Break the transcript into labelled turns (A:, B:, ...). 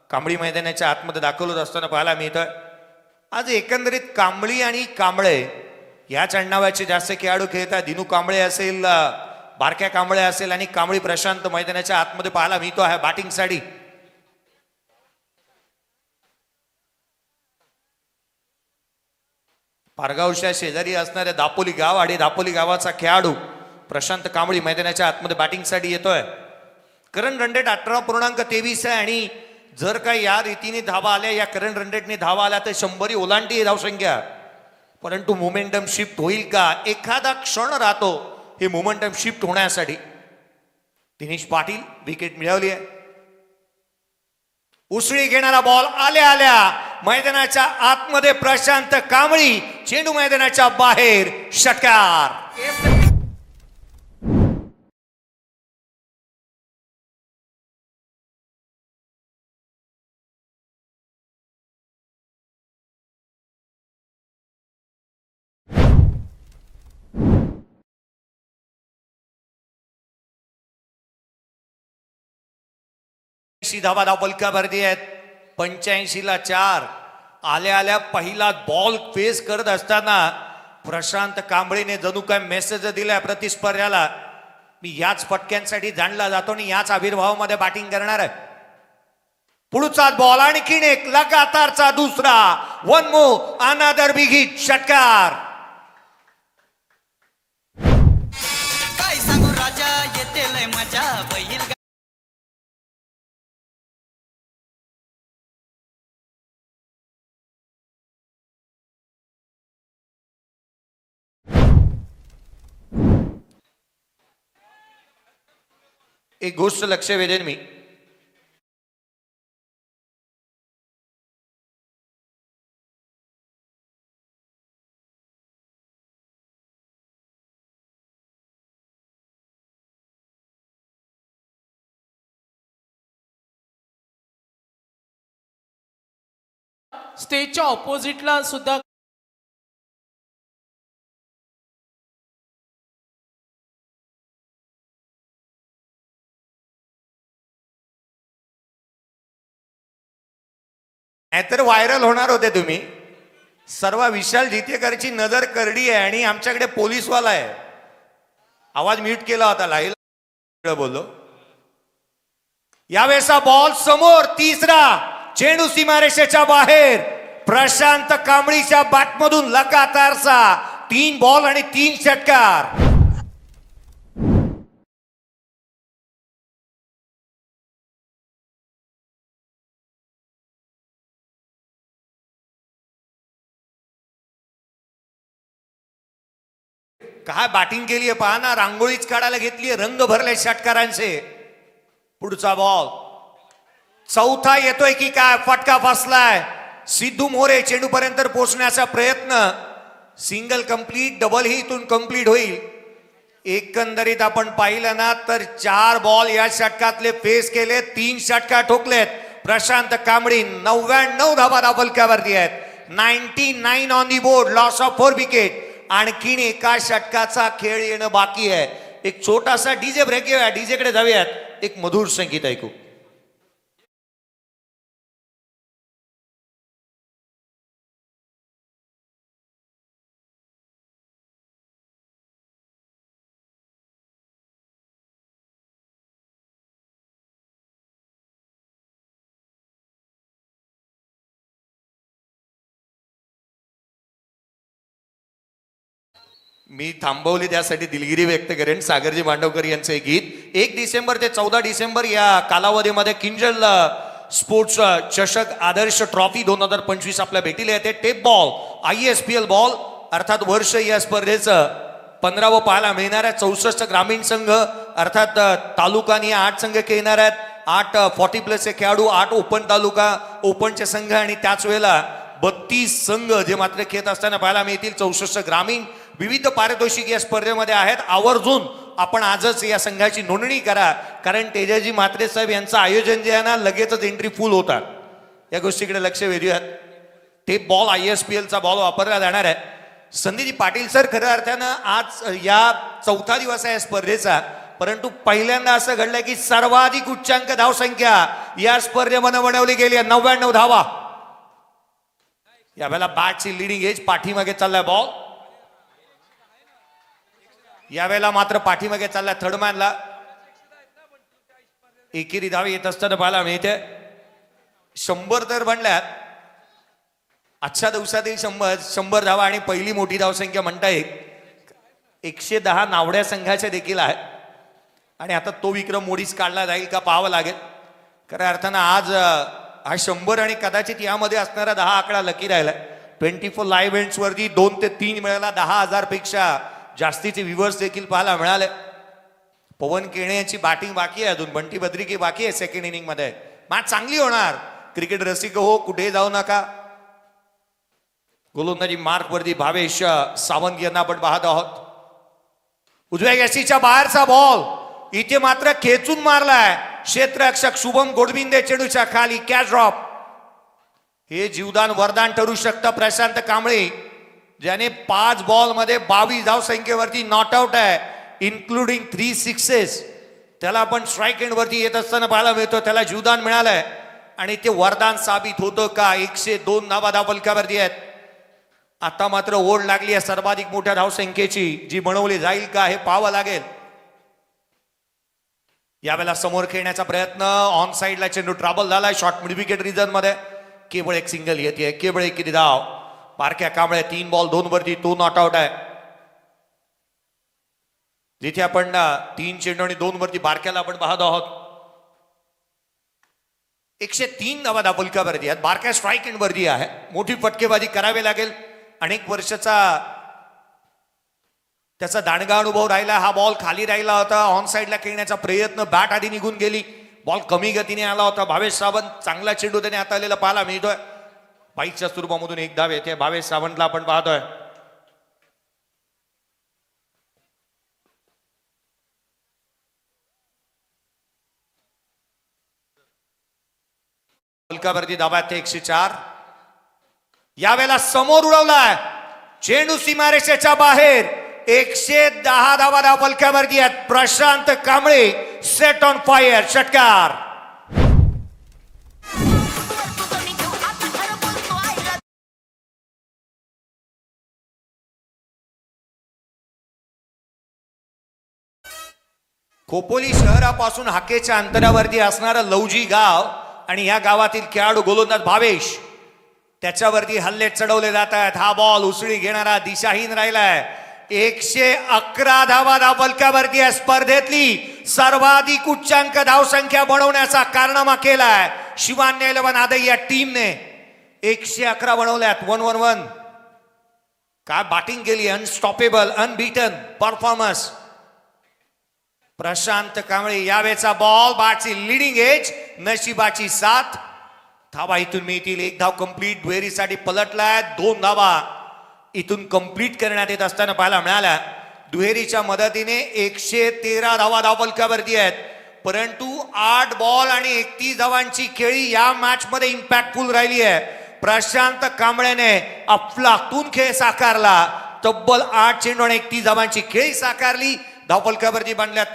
A: कांबळी मैदानाच्या आतमध्ये दाखवत असताना पाहायला मिळतोय. आज एकंदरीत कांबळी आणि कांबळे याच आडनावाचे जास्त खेळाडू खेळतात. दिनू कांबळे असेल, बारक्या कांबळे असेल आणि कांबळी प्रशांत मैदानाच्या आतमध्ये पाहायला मिळतो आहे बॅटिंगसाठी. पारगावच्या शेजारी असणाऱ्या दापोली गाव आणि दापोली गावाचा खेळाडू प्रशांत कांबळी मैदानाच्या आतमध्ये बॅटिंगसाठी येतोय. करंट रन रेट 18.23 आहे आणि जर काही या रीतीने धावा आल्या, या करंट रन रेटने धावा आल्या तर 100 ओलांडती धावसंख्या. परंतु मोमेंटम शिफ्ट होईल का? एखादा क्षण राहतो हे मोमेंटम शिफ्ट होण्यासाठी. दिनेश पाटील विकेट मिळवली आहे. उसळी घेणारा बॉल आल्या आल्या मैदानाच्या आतमध्ये प्रशांत कांबळी, चेंडू मैदानाच्या बाहेर, षटकार. धावा धावपलकावरती आहेत. 85ला 4. आल्या आल्या पहिला बॉल फेस करत असताना प्रशांत कांबळीने जणू काय मेसेज दिलाय प्रतिस्पर्ध्याला, मी याच फटक्यांसाठी जाणला जातो आणि याच आविर्भावामध्ये बॅटिंग करणार आहे. पुढचा बॉल, आणखीन एक लगातारचा दुसरा. One more, another big hit, षटकार.
B: काय सांगू राजा, येते लय मजा. बैल
A: एक गोष्ट लक्ष वेधेन मी,
C: स्टेजच्या ऑपोजिटला सुद्धा
A: नाहीतर व्हायरल होणार होते तुम्ही. सर्व विशाल जितेकरची नजर करडी आहे आणि आमच्याकडे पोलीसवाला आहे. आवाज म्यूट केला होता, लाईल बोललो. यावेळेचा बॉल समोर, तिसरा. चेंडू सीमारेषेच्या बाहेर. प्रशांत कांबळीच्या बॅटमधून लगातारचा 3 बॉल आणि 3 षटकार. काय बॅटिंग केली आहे पहा ना, रांगोळीच काढायला घेतली, रंग भरले षटकारांचे. पुढचा बॉल, चौथा येतोय की काय? फटका फसलाय. सिद्धू मोरे चेंडू पर्यंत पोहोचण्याचा प्रयत्न. सिंगल कंप्लीट, डबल ही इथून कंप्लीट होईल. एकंदरीत आपण पाहिलं ना तर 4 बॉल या षटकातले फेस केले, 3 षटकार ठोकलेत. प्रशांत कांबळी 99 धावा धावपलकावरती आहेत. 99 on the board, loss of 4 wicket. आणखीन एका षटकाचा खेळ येणं बाकी आहे. एक छोटासा डीजे ब्रेक घेऊया, डीजे कडे जाऊयात, एक मधुर संगीत ऐकू. मी थांबवली त्यासाठी दिलगिरी व्यक्त करेन. सागरजी मांडवकर यांचं एक गीत. 1 डिसेंबर ते 14 डिसेंबर या कालावधीमध्ये किंजल स्पोर्ट्स चषक आदर्श ट्रॉफी 2025 आपल्या भेटीला येते. टेप बॉल, ISPL बॉल अर्थात वर्ष या स्पर्धेचं 15वं पाहायला मिळणार आहे. 64 ग्रामीण संघ अर्थात तालुकानी 8 संघ खेळणार आहेत. 8 40+ खेळाडू, 8 ओपन तालुका ओपनचे संघ आणि त्याच वेळेला 32 संघ जे मात्र खेळत असताना पाहायला मिळतील. 64 ग्रामीण. विविध पारितोषिक या स्पर्धेमध्ये आहेत. आवर्जून आपण आजच या संघाची नोंदणी करा, कारण तेजाजी म्हात्रे साहेब यांचं आयोजन जे आहे ना, लगेचच एंट्री फुल होतात. या गोष्टीकडे लक्ष वेधूयात. टेप बॉल ISPLचा बॉल वापरला जाणार आहे. संदीप पाटील सर, खऱ्या अर्थानं आज या 4था दिवस आहे स्पर्धेचा. परंतु पहिल्यांदा असं घडलंय की सर्वाधिक उच्चांक धावसंख्या या स्पर्धेमध्ये बनवली गेली आहे 99 धावा. यावेळेला बॅटची लिडिंग एज पाठीमागे चाललाय बॉल. यावेळेला मात्र पाठीमागे चाललाय थर्डमॅनला. एकेरी धावे येत असताना पाहायला मिळते. 100 तर बनल्यात आजच्या दिवसातील 100 धावा आणि पहिली मोठी धावसंख्या म्हणता येईल. 110 नावड्या संघाच्या देखील आहेत आणि आता तो विक्रम मोडीच काढला जाईल का पाहावं लागेल. खऱ्या अर्थानं आज हा 100 आणि कदाचित यामध्ये असणारा 10 आकडा लकी राहिलाय. 24 लाईव्ह इव्हेंट्स वरती 2 ते 3 वेळेला 10,000 पेक्षा जास्तीचे व्ह्यूअर्स देखील पाहायला मिळाले. पवन केणे यांची बॅटिंग बाकी आहे, अजून बंटी बद्रिकी बाकी आहे सेकंड इनिंग मध्ये. मॅच चांगली होणार. क्रिकेट रसिक हो, कुठे जाऊ नका. गोलंदाजी मार्क वरती भावेश सावंत यांना आपण पाहत आहोत. उजव्या यशीच्या बाहेरचा बॉल इथे मात्र खेचून मारलाय क्षेत्ररक्षक शुभम गोडबिंदे. चेंडूच्या खाली कॅच ड्रॉप. हे जीवदान वरदान ठरू शकतं प्रशांत कांबळे, ज्याने 5 बॉल मध्ये 22 धाव संख्येवरती नॉट आउट आहे, इन्क्लुडिंग 3 सिक्सेस. त्याला आपण स्ट्राईक एंड वरती येत असताना पाहायला मिळतो. त्याला जीवदान मिळालंय आणि ते वरदान साबित होतं का. 102 धावा धावफलकावरती आहेत. आता मात्र ओढ लागली आहे सर्वाधिक मोठ्या धावसंख्येची, जी बनवली जाईल का हे पाहावं लागेल. यावेळेला समोर खेळण्याचा प्रयत्न ऑन साइडला चेंडू ट्रॅव्हल झालाय शॉर्ट मिड विकेट रिजन मध्ये. केवळ एक सिंगल येते, केवळ एक किती धाव. बारक्या कांबळे 3 बॉल 2 वरती तो नॉट आउट आहे. जिथे आपण 3 चेंडू आणि 2 वरती बारक्याला आपण पाहत आहोत. 103 धावा धावफलकावरती आहेत. बारक्या स्ट्राईक एंड वरती आहे. मोठी फटकेबाजी करावी लागेल. अनेक वर्षाचा त्याचा दांडगा अनुभव राहिला. हा बॉल खाली राहिला होता. ऑन साइडला खेळण्याचा प्रयत्न, बॅट आधी निघून गेली. बॉल कमी गतीने आला होता. भावेश सावंत चांगला चेंडू त्याने हाताळलेला पाहायला मिळतोय. बाईकच्या स्वरूपामधून एक धाव येते. भावेश सावंतला आपण पाहतोय. फलकावरती धावा 104. यावेळेला समोर उडवलाय चेंडू सीमारेषेच्या बाहेर. 110 धावा धावफलकावरती आहेत. Prashant Kamble set on fire. षटकार. खोपोली शहरापासून हाकेच्या अंतरावरती असणारं लवजी गाव आणि या गावातील खेळाडू गोलंदाज भावेश, त्याच्यावरती हल्ले चढवले जात आहेत. हा बॉल उसळी घेणारा दिशाहीन राहिलाय. 111 धावा धावफलकावरती आहे. स्पर्धेतली सर्वाधिक उच्चांक धावसंख्या बनवण्याचा कारनामा केलाय शिवान्य 11 आदई या टीमने. 111 बनवल्यात. 1-1-1 काय बॅटिंग केली. Unstoppable, unbeaten performance. Prashant Kamble. यावेळेचा बॉल बॅटची लिडिंग एज, नशिबाची साथ. धावा इथून मिळतील. 1 धाव कंप्लीट. दुहेरीसाठी पलटलाय. 2 धावा इथून कंप्लीट करण्यात येत असताना पाहायला मिळाल्या. दुहेरीच्या मदतीने 113 धावा धावफलकावरती आहेत. परंतु 8 बॉल आणि 31 धावांची खेळी या मॅच मध्ये इम्पॅक्टफुल राहिली आहे. प्रशांत कांबळेने अफलातून खेळ साकारला. तब्बल 8 चेंडू आणि 31 धावांची खेळी साकारली. धावफलकावरती बांधल्यात.